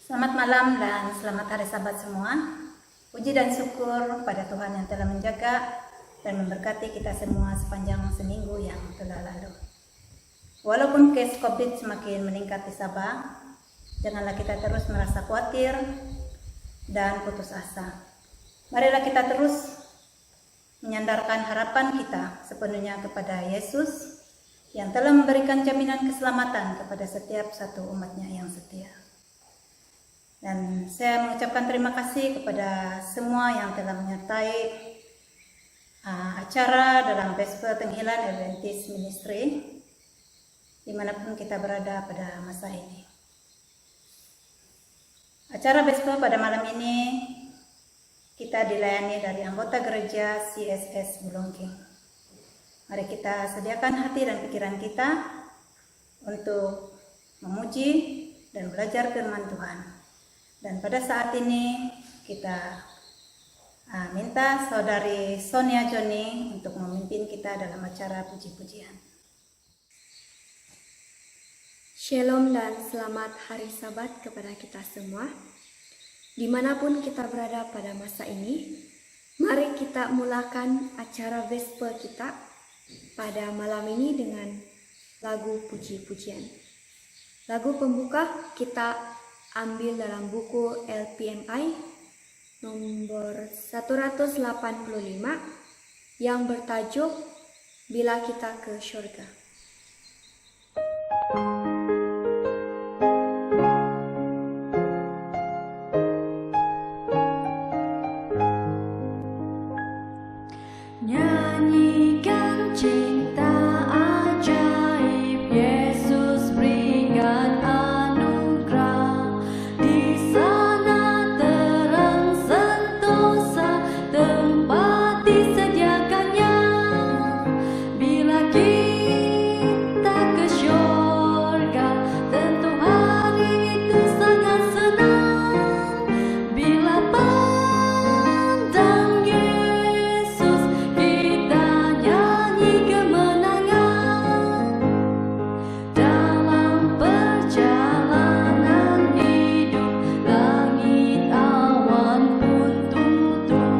Selamat malam dan selamat hari Sabat semua. Puji dan syukur pada Tuhan yang telah menjaga dan memberkati kita semua sepanjang seminggu yang telah lalu. Walaupun case COVID semakin meningkat di Sabah, janganlah kita terus merasa khawatir dan putus asa. Marilah kita terus menyandarkan harapan kita sepenuhnya kepada Yesus yang telah memberikan jaminan keselamatan kepada setiap satu umatnya yang setia. Dan saya mengucapkan terima kasih kepada semua yang telah menyertai acara dalam Vesper Tenghilan Adventist Ministry dimanapun kita berada pada masa ini. Acara Vesper pada malam ini kita dilayani dari anggota gereja CSS Bulongking. Mari kita sediakan hati dan pikiran kita untuk memuji dan belajar firman Tuhan. Dan pada saat ini kita minta saudari Sonia Joni untuk memimpin kita dalam acara puji-pujian. Shalom dan selamat hari Sabat kepada kita semua. Dimanapun kita berada pada masa ini, mari kita mulakan acara Vesper kita pada malam ini dengan lagu puji-pujian. Lagu pembuka kita ambil dalam buku LPMI nomor 185 yang bertajuk Bila Kita ke Syurga. Nyanyikan cinta ajaib Yesus berikan anugerah. Di sana terang sentosa tempat disediakannya. Bila kita ke syurga, tentu hari itu sangat senang. Bila pandang Yesus, kita nyanyi kemenangan. Dalam perjalanan hidup, langit awan pun tutup,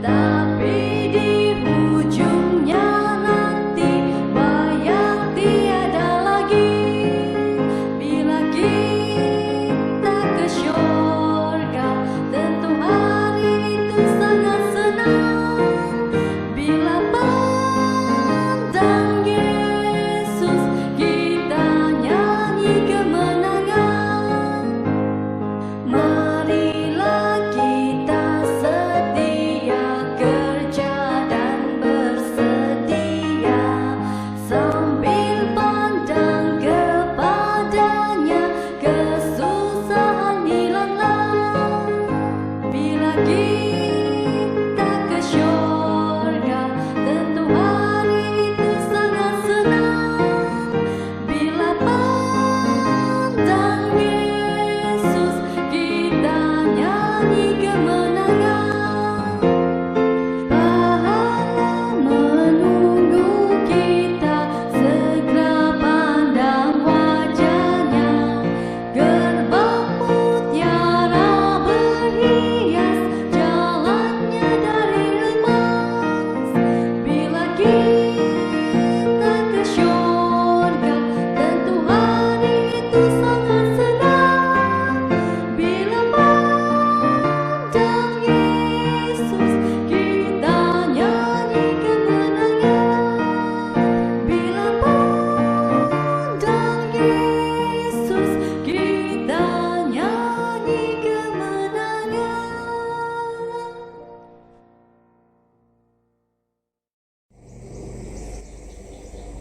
tapi di ujungnya nanti bayang tiada lagi. Bila kita ke syurga, tentu hari itu sangat senang. Bila pandang Yesus, kita nyanyi kemenangan. Marilah kita setia kerja dan bersedia, sambil pandang kepadanya, kesusahan hilanglah. Bila kita ke syurga, tentu hari itu sangat senang. Bila pandang Yesus, kita nyanyi kemenangan. Pahala menunggu kita, segera pandang wajahnya. Gerbang mutiara berhias, jalannya dari emas. Bila kita ke syurga, tentu hari itu sangat senang. Bila pandang Yesus, kita nyanyi kemenangan. Bila pandang Yesus, kita nyanyi kemenangan.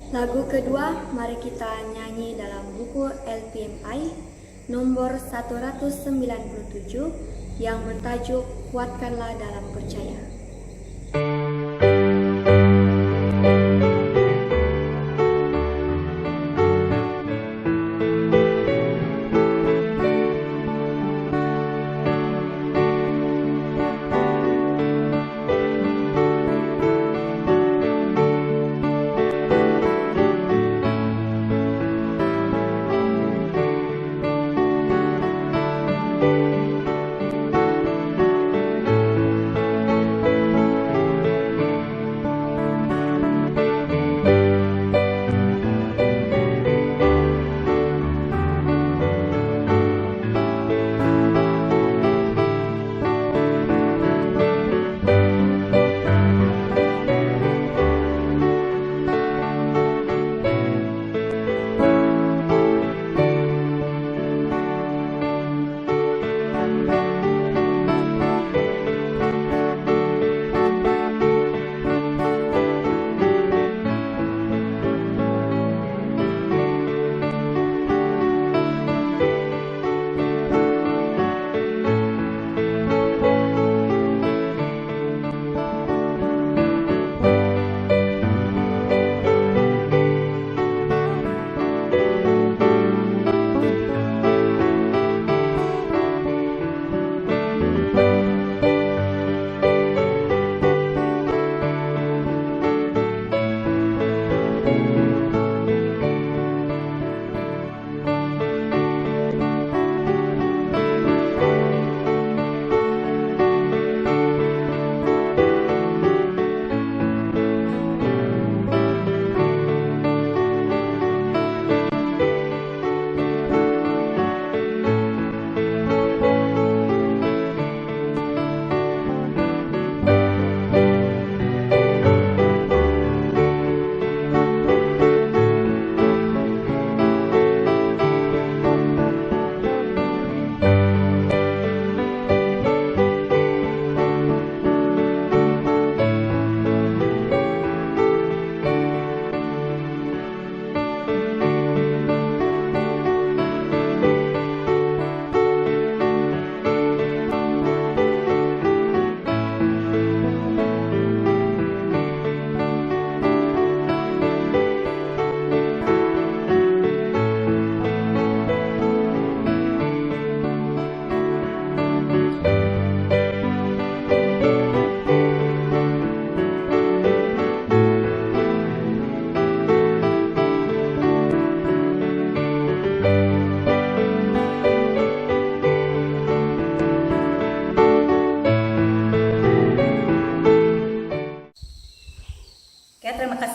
Lagu kedua mari kita nyanyi dalam buku LPMI nomor 197 yang bertajuk Kuatkanlah dalam Percaya.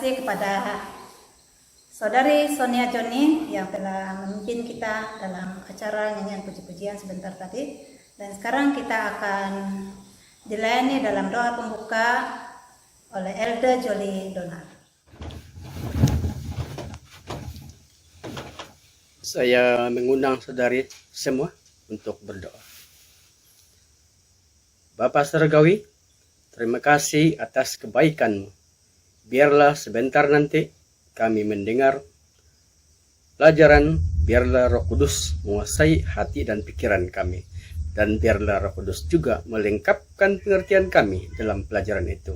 kasih kepada Saudari Sonia Joni yang telah memimpin kita dalam acara nyanyian puji-pujian sebentar tadi. Dan sekarang kita akan dilayani dalam doa pembuka oleh Elder Jolie Donald. Saya mengundang saudari semua untuk berdoa. Bapa Surgawi, terima kasih atas kebaikan-Mu. Biarlah sebentar nanti kami mendengar pelajaran, biarlah Roh Kudus menguasai hati dan pikiran kami. Dan biarlah Roh Kudus juga melengkapkan pengertian kami dalam pelajaran itu.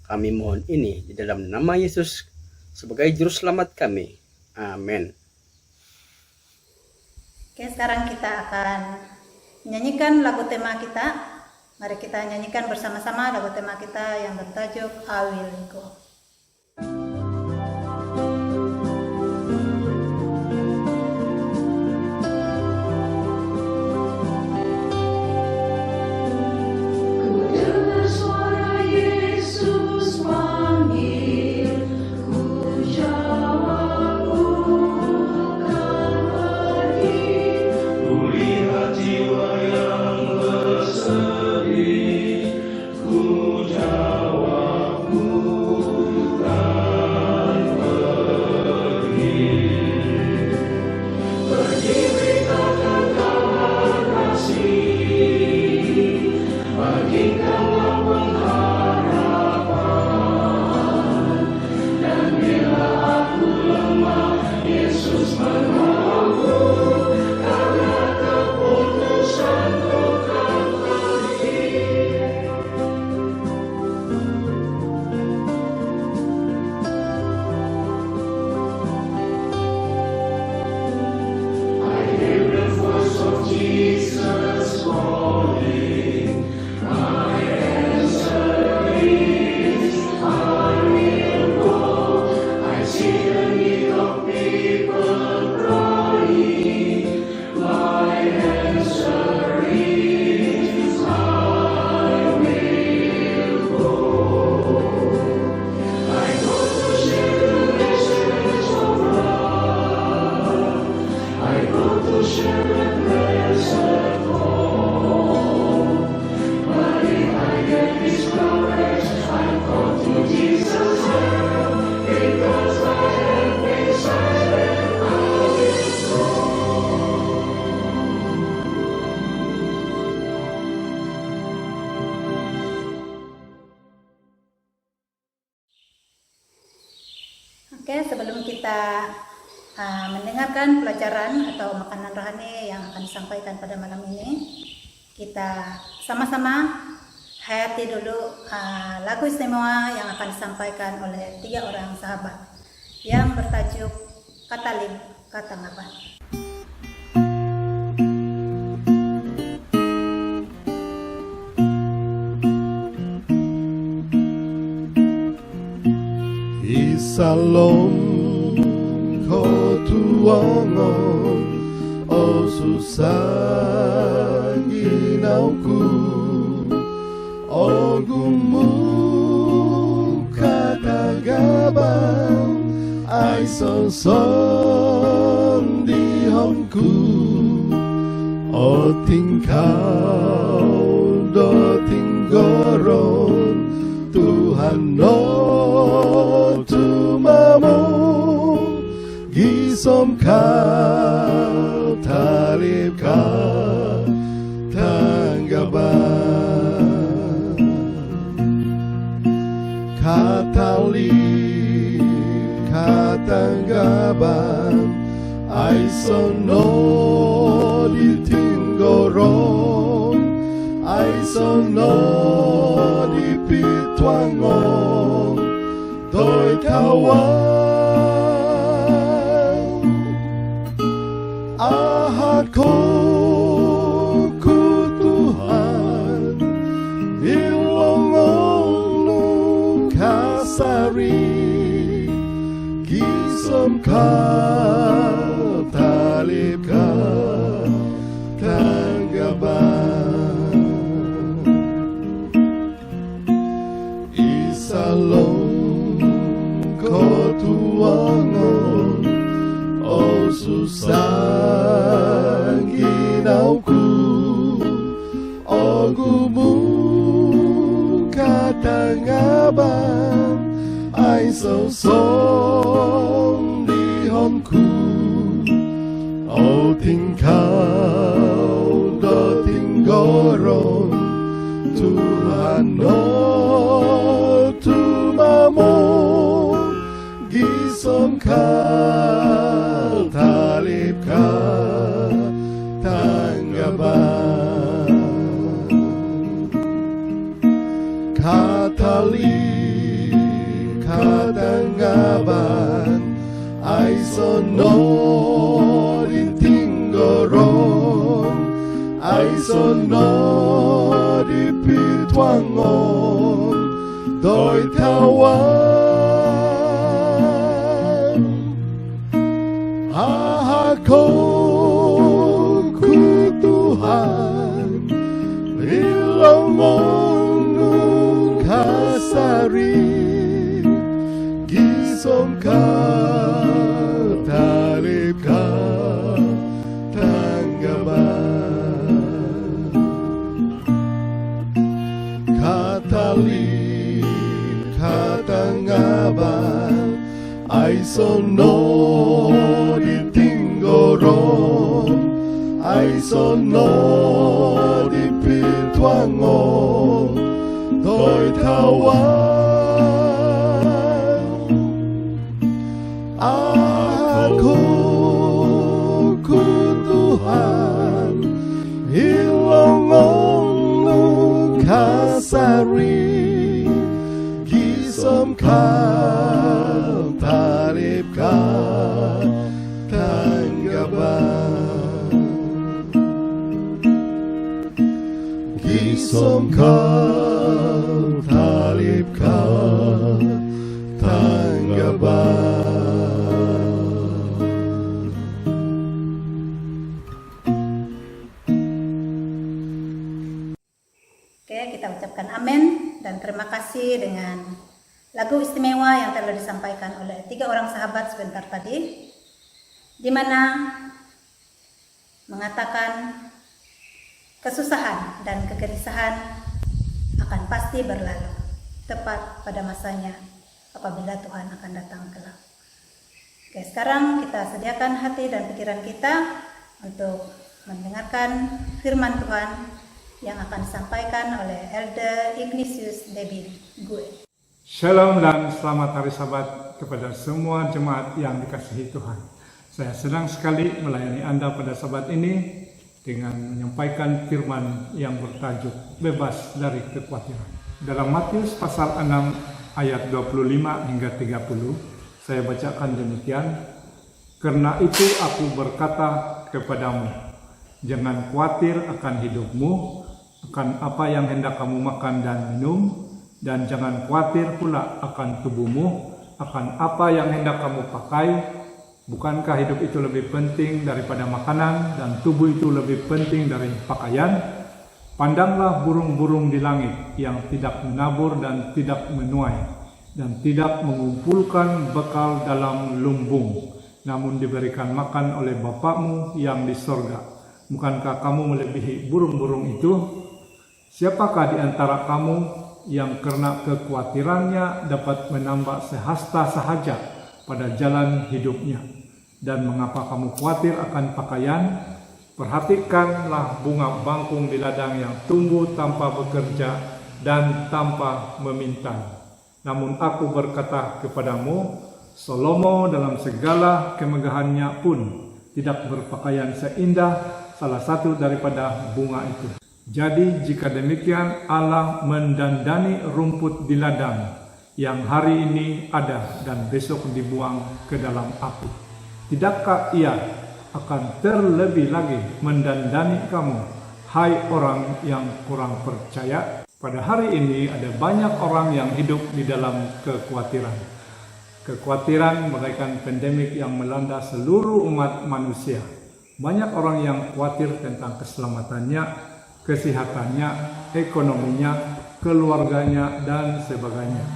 Kami mohon ini di dalam nama Yesus sebagai Juru Selamat kami. Amin. Oke, sekarang kita akan menyanyikan lagu tema kita. Mari kita nyanyikan bersama-sama lagu tema kita yang bertajuk I Will Go. Oke, sebelum kita mendengarkan pelajaran atau makanan rohani yang akan disampaikan pada malam ini, kita sama-sama hayati dulu lagu istimewa yang akan disampaikan oleh 3 orang sahabat yang bertajuk Katalib Katangapan. Salom ko tuangon o susang inauku o gumu katagabang ay son di honku o tingkau do tinggoron Tuhan no tumamu gisom kau talib kau tanggaban katalib katanggaban ay sono ditinggoron ay sono dipituangon Doi kawan ahadku ku Tuhan ilongon kasari kisom kau talib kau tanggaban Isalong ku ogumu katangaban ai sâu sông đi hôn ku ô tình khao đo tình goron Tuhan no tumamo gisom kal talib ka tanggaban katali katanggaban ai sono ditinggoron ai sono dipituangon doi tawan aku ku Tuhan ilmu kasari gisom kal talib ka tanggaban katali katanggaban ai sono ditinggoron ai sono dipituangon doi tawan aku ku Tuhan ilmu kasari gisom kal talib ka tanggaban gisom kal talib ka tanggaban. Oke, kita ucapkan amin dan terima kasih dengan lagu istimewa yang telah disampaikan oleh 3 orang sahabat sebentar tadi, di mana mengatakan kesusahan dan kegelisahan akan pasti berlalu tepat pada masanya apabila Tuhan akan datang kelak. Oke, sekarang kita sediakan hati dan pikiran kita untuk mendengarkan firman Tuhan yang akan disampaikan oleh Elder Ignatius David Gue. Shalom dan selamat hari Sabat kepada semua jemaat yang dikasihi Tuhan. Saya senang sekali melayani Anda pada Sabat ini dengan menyampaikan firman yang bertajuk bebas dari kekhawatiran. Dalam Matius pasal 6 ayat 25 hingga 30, saya bacakan demikian. Karena itu aku berkata kepadamu, jangan khawatir akan hidupmu, akan apa yang hendak kamu makan dan minum, dan jangan khawatir pula akan tubuhmu, akan apa yang hendak kamu pakai. Bukankah hidup itu lebih penting daripada makanan, dan tubuh itu lebih penting dari pakaian? Pandanglah burung-burung di langit yang tidak menabur dan tidak menuai, dan tidak mengumpulkan bekal dalam lumbung, namun diberikan makan oleh Bapakmu yang di sorga. Bukankah kamu melebihi burung-burung itu? Siapakah di antara kamu yang karena kekhawatirannya dapat menambah sehasta sahaja pada jalan hidupnya? Dan mengapa kamu khawatir akan pakaian? Perhatikanlah bunga bangkung di ladang yang tumbuh tanpa bekerja dan tanpa meminta. Namun aku berkata kepadamu, Salomo dalam segala kemegahannya pun tidak berpakaian seindah salah satu daripada bunga itu. Jadi jika demikian Allah mendandani rumput di ladang yang hari ini ada dan besok dibuang ke dalam api. Tidakkah Ia akan terlebih lagi mendandani kamu, hai orang yang kurang percaya? Pada hari ini ada banyak orang yang hidup di dalam kekhawatiran. Kekhawatiran bagaikan pandemik yang melanda seluruh umat manusia. Banyak orang yang khawatir tentang keselamatannya, kesehatannya, ekonominya, keluarganya, dan sebagainya.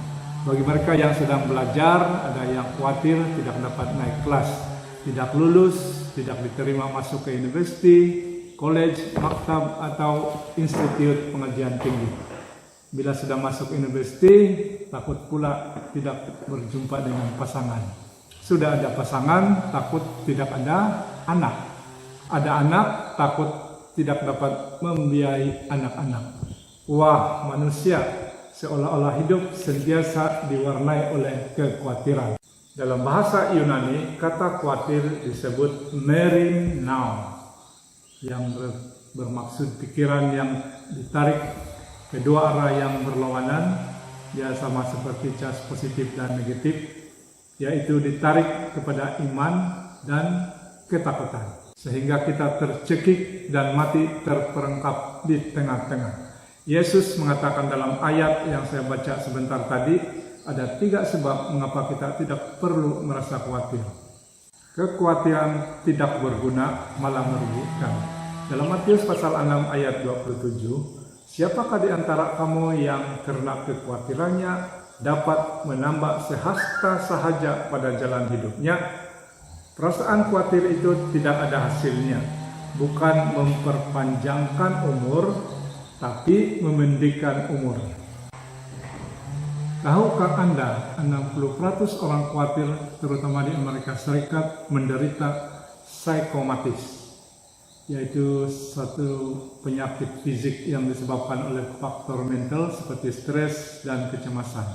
Bagi mereka yang sedang belajar, ada yang khawatir tidak dapat naik kelas, tidak lulus, tidak diterima masuk ke universiti, college, maktab, atau institut pengajian tinggi. Bila sudah masuk universiti, takut pula tidak berjumpa dengan pasangan. Sudah ada pasangan, takut tidak ada anak. Ada anak, takut tidak dapat membiayai anak-anak. Wah, manusia seolah-olah hidup sentiasa diwarnai oleh kekhawatiran. Dalam bahasa Yunani, kata khawatir disebut merinau, yang bermaksud pikiran yang ditarik kedua arah yang berlawanan, ya sama seperti cas positif dan negatif, yaitu ditarik kepada iman dan ketakutan, sehingga kita tercekik dan mati terperangkap di tengah-tengah. Yesus mengatakan dalam ayat yang saya baca sebentar tadi, ada 3 sebab mengapa kita tidak perlu merasa khawatir. Kekhawatiran tidak berguna, malah merugikan. Dalam Matius pasal 6 ayat 27, siapakah di antara kamu yang karena kekhawatirannya dapat menambah sehasta sahaja pada jalan hidupnya? Perasaan khawatir itu tidak ada hasilnya, bukan memperpanjangkan umur, tapi memendekkan umur. Tahukah Anda, 60% orang khawatir, terutama di Amerika Serikat, menderita psikomatis, yaitu suatu penyakit fisik yang disebabkan oleh faktor mental seperti stres dan kecemasan.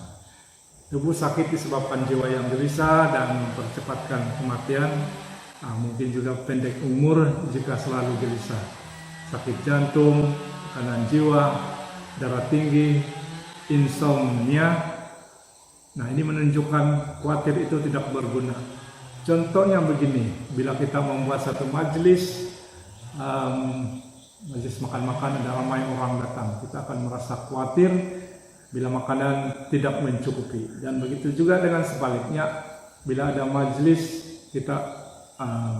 Tubuh sakit disebabkan jiwa yang gelisah dan mempercepatkan kematian. Mungkin juga pendek umur jika selalu gelisah. Sakit jantung, tekanan jiwa, darah tinggi, insomnia. Ini menunjukkan khawatir itu tidak berguna. Contohnya begini, bila kita membuat satu majelis makan-makan, ada ramai orang datang, kita akan merasa khawatir bila makanan tidak mencukupi. Dan begitu juga dengan sebaliknya, bila ada majelis kita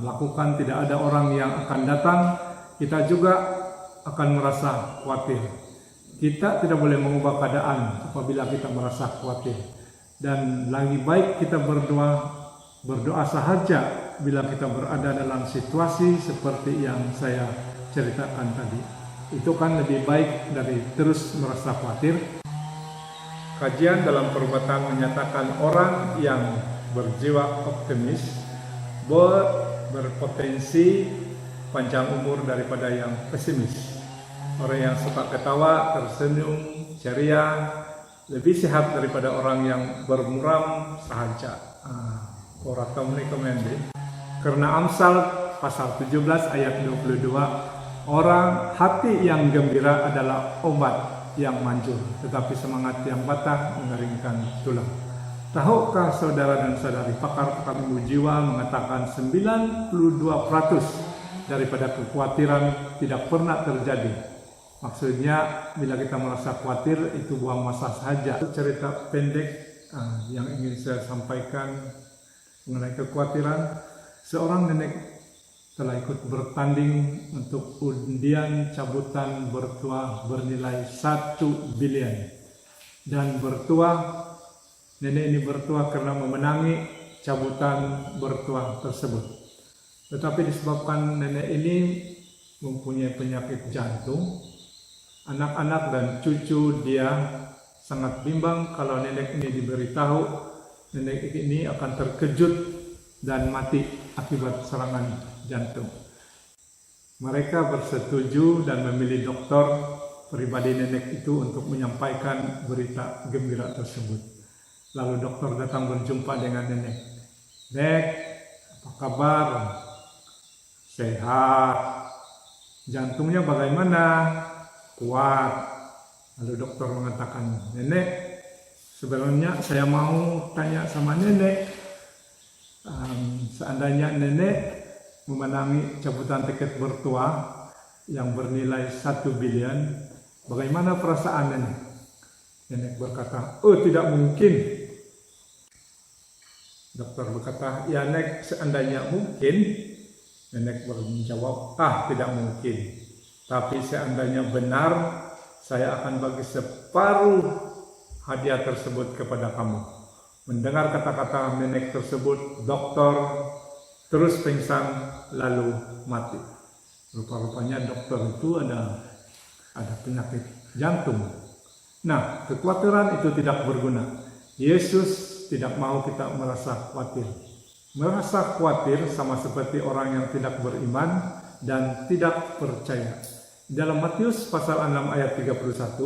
lakukan, tidak ada orang yang akan datang, kita juga akan merasa khawatir. Kita tidak boleh mengubah keadaan apabila kita merasa khawatir. Dan lagi baik kita berdoa sahaja bila kita berada dalam situasi seperti yang saya ceritakan tadi. Itu kan lebih baik dari terus merasa khawatir. Kajian dalam perubatan menyatakan orang yang berjiwa optimis berpotensi panjang umur daripada yang pesimis. Orang yang suka ketawa, tersenyum, ceria, lebih sehat daripada orang yang bermuram sahaja. Karena Amsal pasal 17 ayat 22, orang hati yang gembira adalah obat yang manjur, tetapi semangat yang patah mengeringkan tulang. Tahukah saudara dan saudari, pakar-pakar ilmu jiwa mengatakan 92% daripada kekhawatiran tidak pernah terjadi. Maksudnya bila kita merasa khawatir itu buang masa saja. Cerita pendek yang ingin saya sampaikan mengenai kekhawatiran. Seorang nenek telah ikut bertanding untuk undian cabutan bertuah bernilai 1 bilion. Dan nenek ini bertuah karena memenangi cabutan bertuah tersebut. Tetapi disebabkan nenek ini mempunyai penyakit jantung, anak-anak dan cucu dia sangat bimbang kalau nenek ini diberitahu nenek ini akan terkejut dan mati akibat serangan jantung. Mereka bersetuju dan memilih dokter pribadi nenek itu untuk menyampaikan berita gembira tersebut. Lalu dokter datang berjumpa dengan nenek. "Nek, apa kabar? Sehat. Jantungnya bagaimana?" "Kuat." Lalu dokter mengatakan, "Nenek, sebenarnya saya mau tanya sama nenek, seandainya nenek memenangi cabutan tiket bertuah yang bernilai 1 bilion, bagaimana perasaan nenek?" Nenek berkata, "Oh, tidak mungkin." Dokter berkata, "Ya Nek, seandainya mungkin." Nenek menjawab, "Tidak mungkin. Tapi seandainya benar, saya akan bagi separuh hadiah tersebut kepada kamu." Mendengar kata-kata nenek tersebut, dokter terus pingsan lalu mati. Rupa-rupanya dokter itu ada penyakit jantung. Nah, kekhawatiran itu tidak berguna. Yesus tidak mau kita merasa khawatir. Merasa khawatir sama seperti orang yang tidak beriman dan tidak percaya. Dalam Matius pasal 6 ayat 31,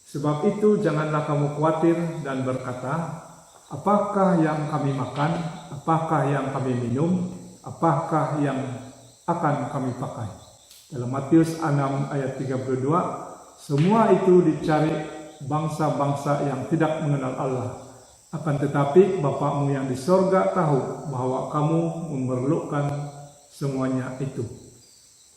sebab itu janganlah kamu khawatir dan berkata, apakah yang kami makan, apakah yang kami minum, apakah yang akan kami pakai. Dalam Matius 6 ayat 32, semua itu dicari bangsa-bangsa yang tidak mengenal Allah. Akan tetapi Bapakmu yang di sorga tahu bahwa kamu memerlukan semuanya itu.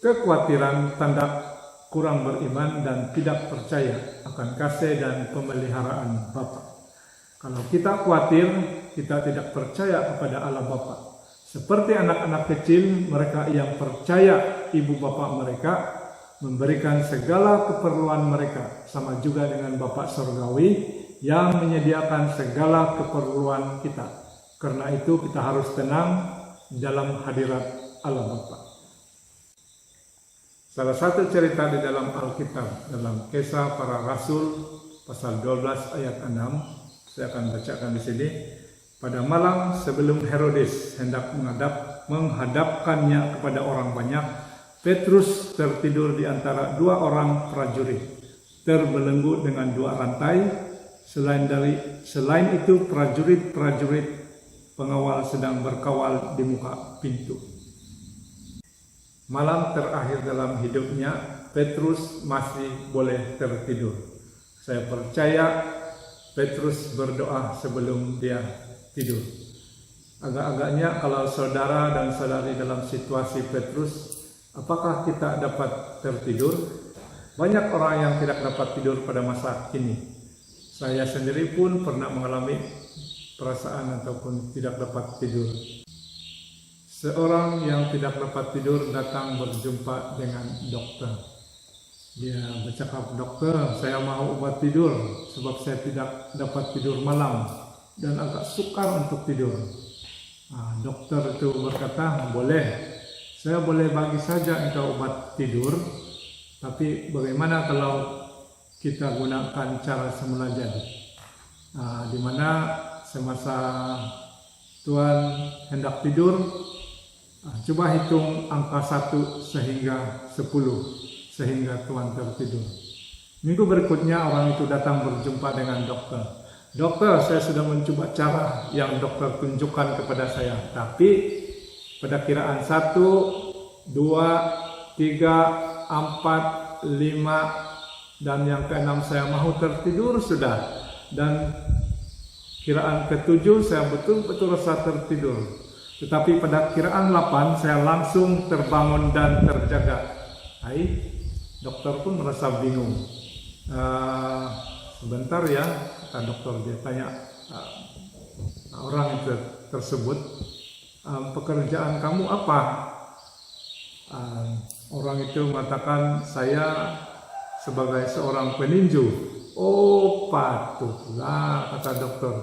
Kekhawatiran tanda kurang beriman dan tidak percaya akan kasih dan pemeliharaan Bapa. Kalau kita khawatir, kita tidak percaya kepada Allah Bapa. Seperti anak-anak kecil, mereka yang percaya ibu bapak mereka memberikan segala keperluan mereka, sama juga dengan Bapa Surgawi yang menyediakan segala keperluan kita. Karena itu kita harus tenang dalam hadirat Allah Bapa. Salah satu cerita di dalam Alkitab, dalam Kisah Para Rasul pasal 12 ayat 6, saya akan bacakan di sini. Pada malam sebelum Herodes hendak menghadapkannya kepada orang banyak, Petrus tertidur di antara dua orang prajurit, terbelenggu dengan dua rantai. Selain itu prajurit-prajurit pengawal sedang berkawal di muka pintu. Malam terakhir dalam hidupnya, Petrus masih boleh tertidur. Saya percaya Petrus berdoa sebelum dia tidur. Agak-agaknya kalau saudara dan saudari dalam situasi Petrus, apakah kita dapat tertidur? Banyak orang yang tidak dapat tidur pada masa kini. Saya sendiri pun pernah mengalami perasaan ataupun tidak dapat tidur. Seorang yang tidak dapat tidur datang berjumpa dengan dokter. Dia bercakap, dokter, saya mau obat tidur sebab saya tidak dapat tidur malam dan agak sukar untuk tidur. Dokter itu berkata, boleh, saya boleh bagi saja engkau obat tidur, tapi bagaimana kalau kita gunakan cara semula jadi, di mana semasa Tuhan hendak tidur, coba hitung angka 1 sehingga 10 sehingga Tuhan tertidur. Minggu berikutnya orang itu datang berjumpa dengan dokter. Dokter, saya sudah mencoba cara yang dokter tunjukkan kepada saya, tapi pada kiraan 1, 2, 3, 4, 5 dan yang ke-6 saya mau tertidur sudah, dan kiraan ke-7 saya betul-betul rasa tertidur, tetapi pada kiraan 8 saya langsung terbangun dan terjaga. Dokter pun merasa bingung. Sebentar ya, kata dokter, dia tanya orang itu tersebut, pekerjaan kamu apa? Orang itu mengatakan, saya sebagai seorang peninju. Oh, patutlah, kata dokter.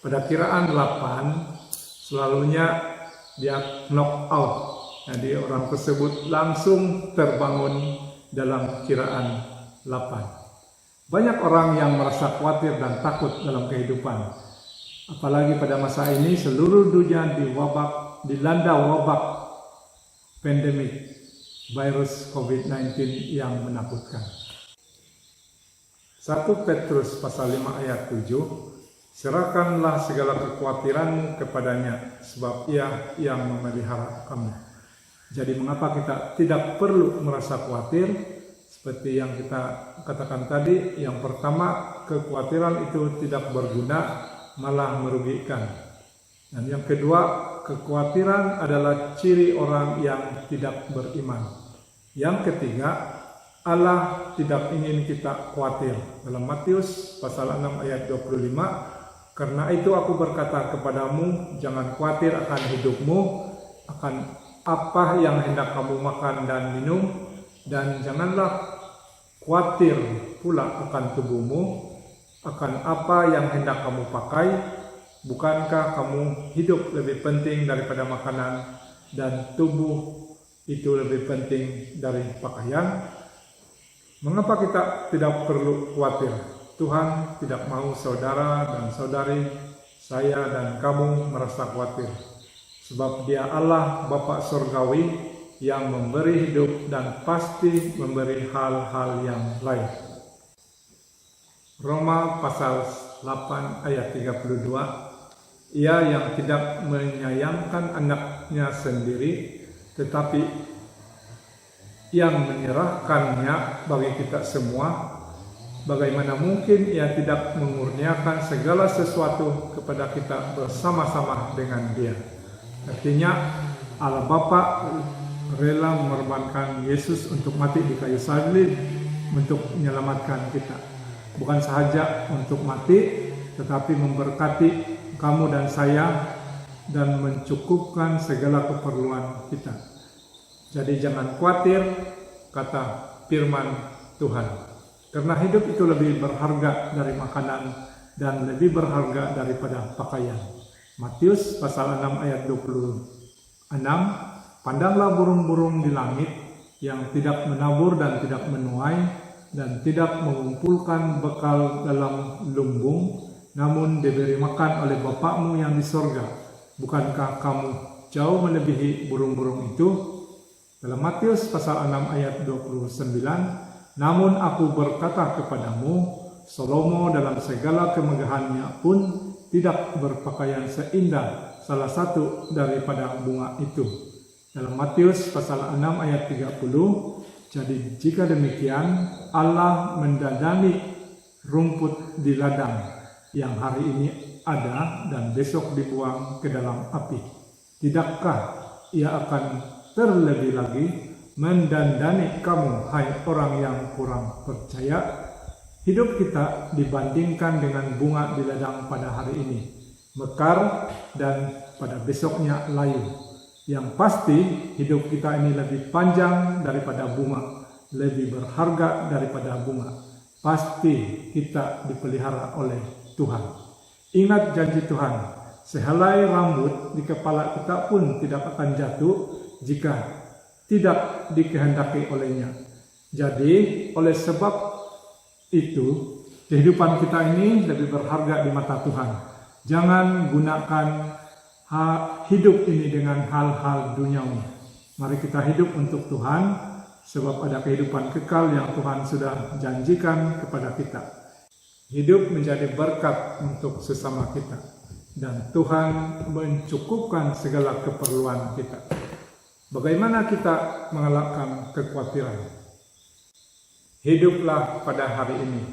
Pada kiraan 8, selalunya dia knock out. Jadi orang tersebut langsung terbangun dalam kiraan 8. Banyak orang yang merasa khawatir dan takut dalam kehidupan. Apalagi pada masa ini seluruh dunia dilanda wabak pandemik virus COVID-19 yang menakutkan. 1 Petrus pasal 5 ayat 7, serahkanlah segala kekhawatiranmu kepadanya, sebab ia yang memelihara kamu. Jadi mengapa kita tidak perlu merasa khawatir? Seperti yang kita katakan tadi, yang pertama, kekhawatiran itu tidak berguna, malah merugikan. Dan yang kedua, kekhawatiran adalah ciri orang yang tidak beriman. Yang ketiga, Allah tidak ingin kita khawatir. Dalam Matius pasal 6 ayat 25, karena itu aku berkata kepadamu, jangan khawatir akan hidupmu, akan apa yang hendak kamu makan dan minum, dan janganlah khawatir pula akan tubuhmu, akan apa yang hendak kamu pakai. Bukankah kamu hidup lebih penting daripada makanan dan tubuh itu lebih penting dari pakaian? Mengapa kita tidak perlu khawatir? Tuhan tidak mau saudara dan saudari, saya dan kamu merasa khawatir. Sebab Dia Allah Bapa Surgawi yang memberi hidup dan pasti memberi hal-hal yang lain. Roma pasal 8 ayat 32, Ia yang tidak menyayangkan anaknya sendiri, tetapi yang menyerahkannya bagi kita semua, bagaimana mungkin Ia tidak mengurniakan segala sesuatu kepada kita bersama-sama dengan Dia. Artinya Allah Bapa rela mengorbankan Yesus untuk mati di kayu salib untuk menyelamatkan kita. Bukan sahaja untuk mati, tetapi memberkati kamu dan saya dan mencukupkan segala keperluan kita. Jadi jangan khawatir, kata firman Tuhan. Karena hidup itu lebih berharga dari makanan dan lebih berharga daripada pakaian. Matius pasal 6 ayat 26, pandanglah burung-burung di langit yang tidak menabur dan tidak menuai dan tidak mengumpulkan bekal dalam lumbung, namun diberi makan oleh Bapakmu yang di sorga. Bukankah kamu jauh melebihi burung-burung itu? Dalam Matius pasal 6 ayat 29, namun aku berkata kepadamu, Salomo dalam segala kemegahannya pun tidak berpakaian seindah salah satu daripada bunga itu. Dalam Matius pasal 6 ayat 30, jadi jika demikian Allah mendandani rumput di ladang yang hari ini ada dan besok dibuang ke dalam api. Tidakkah Ia akan terlebih lagi mendandani kamu, hai orang yang kurang percaya? Hidup kita dibandingkan dengan bunga di ladang pada hari ini, mekar dan pada besoknya layu. Yang pasti hidup kita ini lebih panjang daripada bunga, lebih berharga daripada bunga. Pasti kita dipelihara oleh Tuhan. Ingat janji Tuhan, sehelai rambut di kepala kita pun tidak akan jatuh jika tidak dikehendaki olehnya. Jadi oleh sebab itu kehidupan kita ini lebih berharga di mata Tuhan. Jangan gunakan hidup ini dengan hal-hal duniawi. Mari kita hidup untuk Tuhan, sebab ada kehidupan kekal yang Tuhan sudah janjikan kepada kita. Hidup menjadi berkat untuk sesama kita, dan Tuhan mencukupkan segala keperluan kita. Bagaimana kita mengelakkan kekhawatiran? Hiduplah pada hari ini.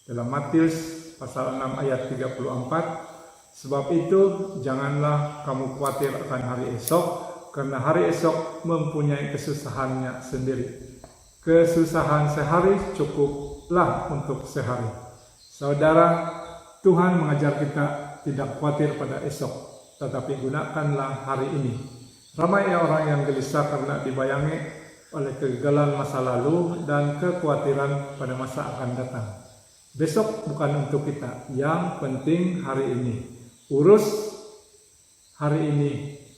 Dalam Matius pasal 6 ayat 34, sebab itu janganlah kamu khawatir akan hari esok, karena hari esok mempunyai kesusahannya sendiri. Kesusahan sehari cukuplah untuk sehari. Saudara, Tuhan mengajar kita tidak khawatir pada esok, tetapi gunakanlah hari ini. Ramai orang yang gelisah karena dibayangi oleh kegagalan masa lalu dan kekhawatiran pada masa akan datang. Besok bukan untuk kita, yang penting hari ini. Urus hari ini,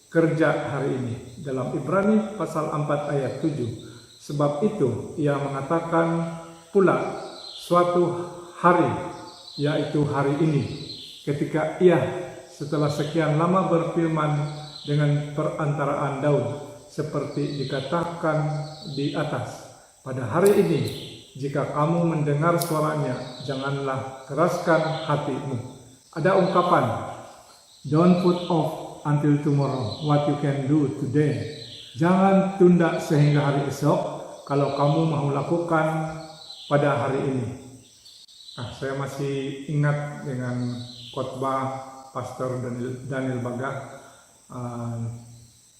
kerja hari ini. Dalam Ibrani pasal 4 ayat 7. Sebab itu ia mengatakan pula suatu hari, yaitu hari ini, ketika ia setelah sekian lama berfirman dengan perantaraan Daud, seperti dikatakan di atas, pada hari ini jika kamu mendengar suaranya, janganlah keraskan hatimu. Ada ungkapan, don't put off until tomorrow what you can do today. Jangan tunda sehingga hari esok kalau kamu mau lakukan pada hari ini. Saya masih ingat dengan khotbah Pastor Daniel Baga.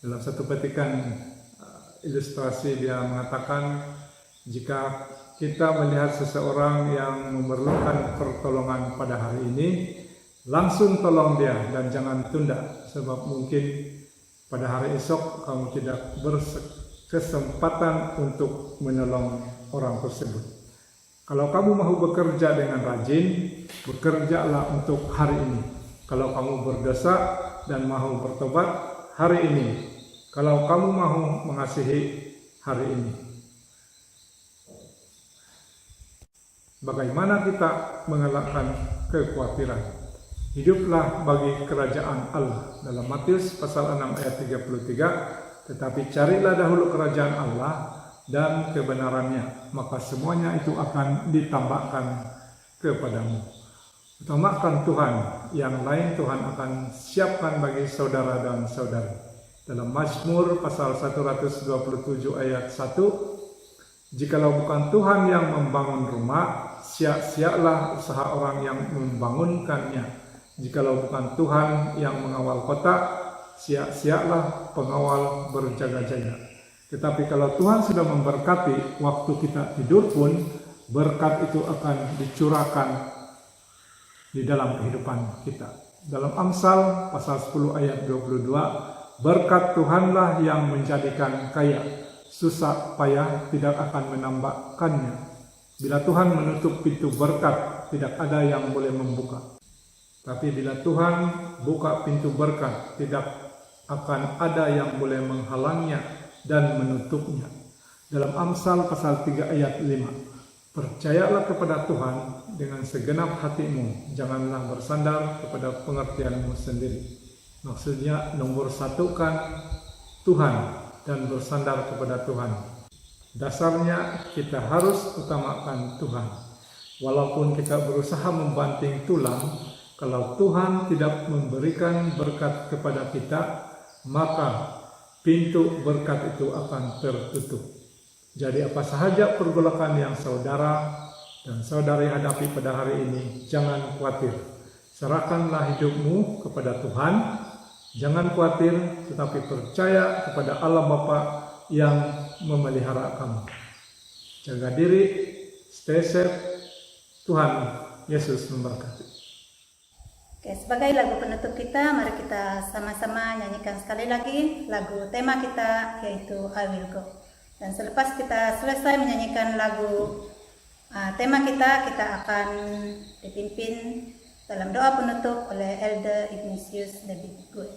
Dalam satu petikan ilustrasi dia mengatakan, jika kita melihat seseorang yang memerlukan pertolongan pada hari ini, langsung tolong dia dan jangan tunda, sebab mungkin pada hari esok kamu tidak berkesempatan untuk menolong orang tersebut. Kalau kamu mau bekerja dengan rajin, bekerjalah untuk hari ini. Kalau kamu berdosa dan mau bertobat hari ini, Kalau kamu mau mengasihi hari ini, bagaimana kita mengelakkan kekhawatiran? Hiduplah bagi kerajaan Allah. Dalam Matius pasal 6 ayat 33, tetapi carilah dahulu kerajaan Allah dan kebenarannya, maka semuanya itu akan ditambahkan kepadamu. Utamakan Tuhan, yang lain Tuhan akan siapkan bagi saudara dan saudari. Dalam Mazmur pasal 127 ayat 1, jikalau bukan Tuhan yang membangun rumah, sia-sialah usaha orang yang membangunkannya. Jikalau bukan Tuhan yang mengawal kota, sia-sialah pengawal berjaga-jaga. Tetapi kalau Tuhan sudah memberkati, waktu kita tidur pun berkat itu akan dicurahkan di dalam kehidupan kita. Dalam Amsal pasal 10 ayat 22, berkat Tuhanlah yang menjadikan kaya, susah payah tidak akan menambahkannya. Bila Tuhan menutup pintu berkat, tidak ada yang boleh membuka. Tapi bila Tuhan buka pintu berkat, tidak akan ada yang boleh menghalangnya dan menutupnya. Dalam Amsal pasal 3 ayat 5, percayalah kepada Tuhan dengan segenap hatimu, janganlah bersandar kepada pengertianmu sendiri. Maksudnya nomor satukan Tuhan dan bersandar kepada Tuhan. Dasarnya kita harus utamakan Tuhan. Walaupun kita berusaha membanting tulang, kalau Tuhan tidak memberikan berkat kepada kita, maka pintu berkat itu akan tertutup. Jadi apa sahaja pergolakan yang saudara dan saudari hadapi pada hari ini, jangan khawatir. Serahkanlah hidupmu kepada Tuhan. Jangan khawatir, tetapi percaya kepada Allah Bapa yang memelihara kamu. Jaga diri, stay safe. Tuhan Yesus memberkati. Oke, sebagai lagu penutup kita, mari kita sama-sama nyanyikan sekali lagi lagu tema kita, yaitu I Will Go. Dan selepas kita selesai menyanyikan lagu tema kita akan dipimpin dalam doa penutup oleh Elder Ignatius David Good.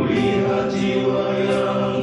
Lihat jiwa yang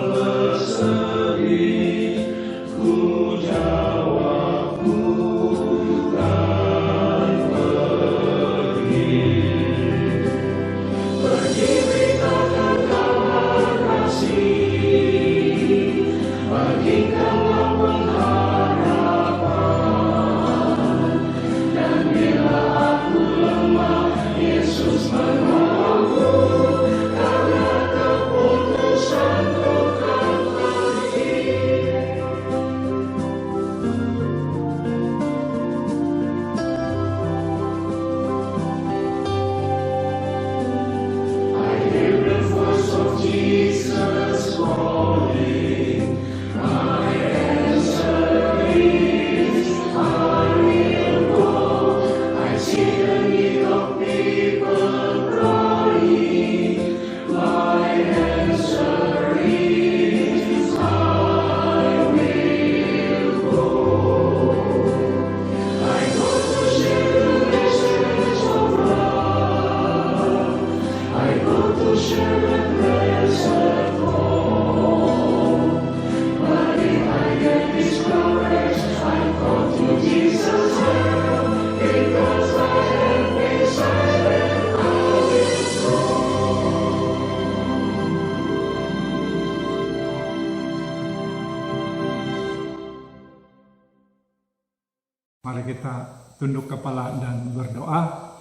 Mari kita tunduk kepala dan berdoa.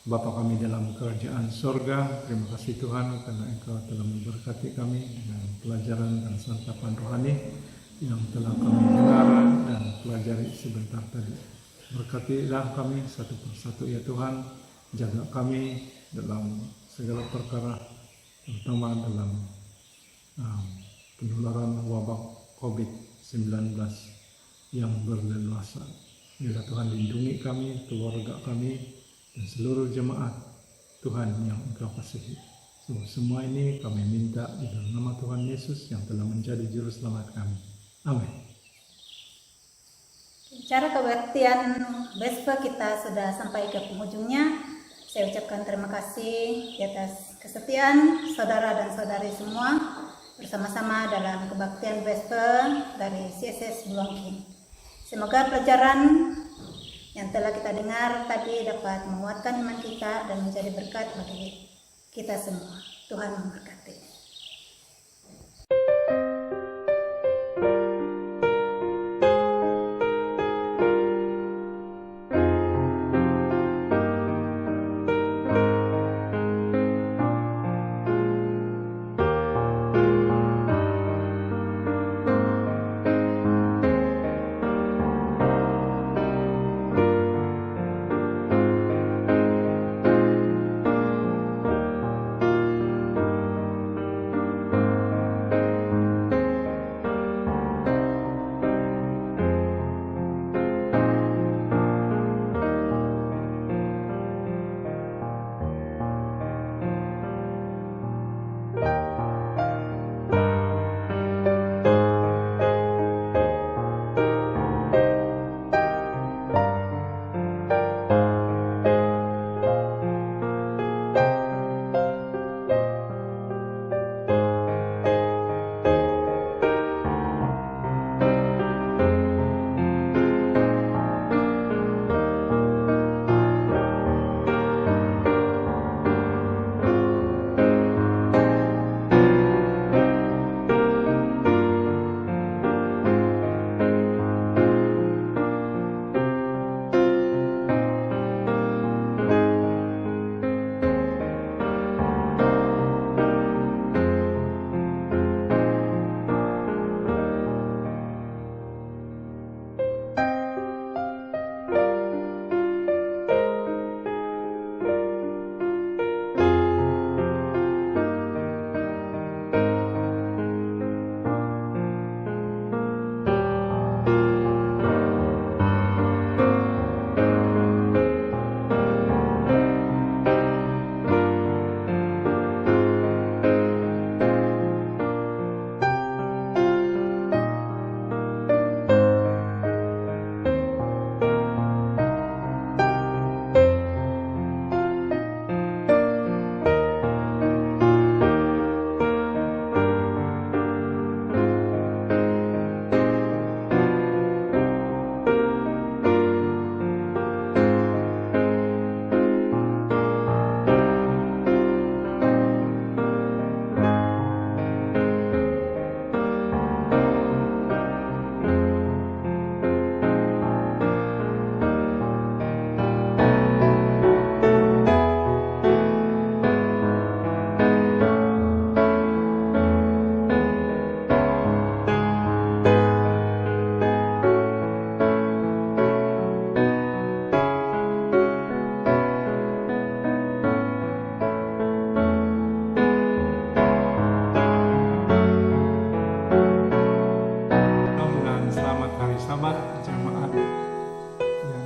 Bapa kami dalam kerajaan surga, terima kasih Tuhan karena Engkau telah memberkati kami dengan pelajaran dan santapan rohani yang telah kami dengar dan pelajari sebentar tadi. Berkatilah kami satu persatu ya Tuhan, jaga kami dalam segala perkara, terutama dalam penularan wabah COVID-19 yang berleluasa. Bila Tuhan lindungi kami, keluarga kami, dan seluruh jemaat Tuhan yang Engkau kasihi. Semua ini kami minta di dalam nama Tuhan Yesus yang telah menjadi juru selamat kami. Amin. Cara kebaktian Vespa kita sudah sampai ke penghujungnya. Saya ucapkan terima kasih di atas kesetiaan saudara dan saudari semua bersama-sama dalam kebaktian Vespa dari CSS Bulongking. Semoga pelajaran yang telah kita dengar tadi dapat menguatkan iman kita dan menjadi berkat bagi kita semua. Tuhan memberkati.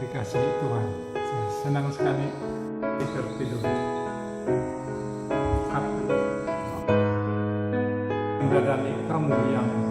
dikasihi Tuhan. Saya senang sekali tertidur. Sabtu. Mendadak kamu yang